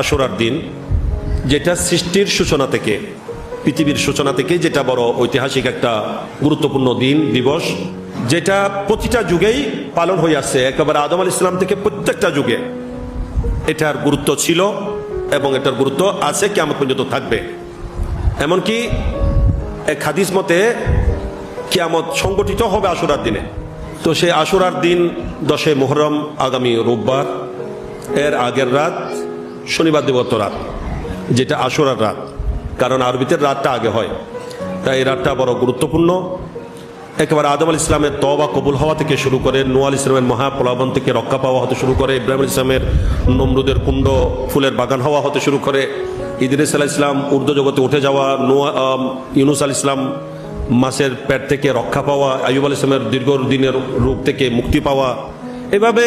আশুরার দিন, যেটা সৃষ্টির সূচনা থেকে, পৃথিবীর সূচনা থেকে যেটা বড় ঐতিহাসিক একটা গুরুত্বপূর্ণ দিন, দিবস, যেটা প্রতিটা যুগেই পালন হয়ে আসছে, একেবারে আদম আলাইহিস সালাম থেকে প্রত্যেকটা যুগে এটার গুরুত্ব ছিল এবং এটার গুরুত্ব আছে, কিয়ামত পর্যন্ত থাকবে। এমনকি এক হাদিস মতে কিয়ামত সংগঠিত হবে আশুরার দিনে। তো সেই আশুরার দিন 10 মুহররম, আগামী রোববার, এর আগের রাত শনিবার দিবস রাত, যেটা আশুরার রাত, কারণ আরবিতে রাতটা আগে হয়, তাই এই রাতটা বড় গুরুত্বপূর্ণ। একেবারে আদম আলাইহিস ইসলামের তওবা কবুল হওয়া থেকে শুরু করে, নূহ আলাইহিস ইসলামের মহাপ্লাবন থেকে রক্ষা পাওয়া হতে শুরু করে, ইব্রাহিম আলাইহিস ইসলামের নমরুদের কুণ্ড ফুলের বাগান হওয়া হতে শুরু করে, ইদ্রিস আলাইহিস ইসলাম ঊর্ধ্ব জগতে উঠে যাওয়া, ইউনুস আলাইহিস ইসলাম মাছের পেট থেকে রক্ষা পাওয়া, আইয়ুব আলাইহিস ইসলামের দীর্ঘ দিনের রোগ থেকে মুক্তি পাওয়া, এভাবে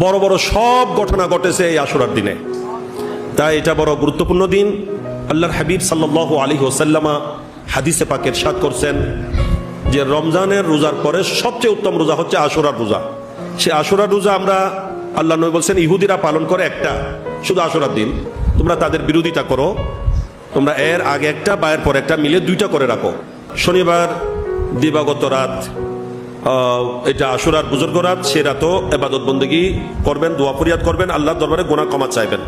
বড় বড় সব ঘটনা ঘটেছে এই আশুরার দিনে। তাই এটা বড় গুরুত্বপূর্ণ দিন। আল্লাহর হাবিব সাল্লাল্লাহু আলাইহি ওয়াসাল্লাম হাদিসে পাকে ইরশাদ করছেন যে রমজানের রোজার পরে সবচেয়ে উত্তম রোজা হচ্ছে আশুরার রোজা। সে আশুরার রোজা আমরা, আল্লাহ নবী বলছেন, ইহুদিরা পালন করে একটা, শুধু আশুরার দিন, তোমরা তাদের বিরোধিতা করো, তোমরা এর আগে একটা বা এর পরে একটা মিলে 2টা করে রাখো। শনিবার দিবাগত রাত, এটা আশুরার বুজুর্গ রাত, সে রাতও ইবাদত বন্দেগী করবেন, দোয়া ফরিয়াদ করবেন, আল্লাহর দরবারে গুনাহ ক্ষমা চাইবেন।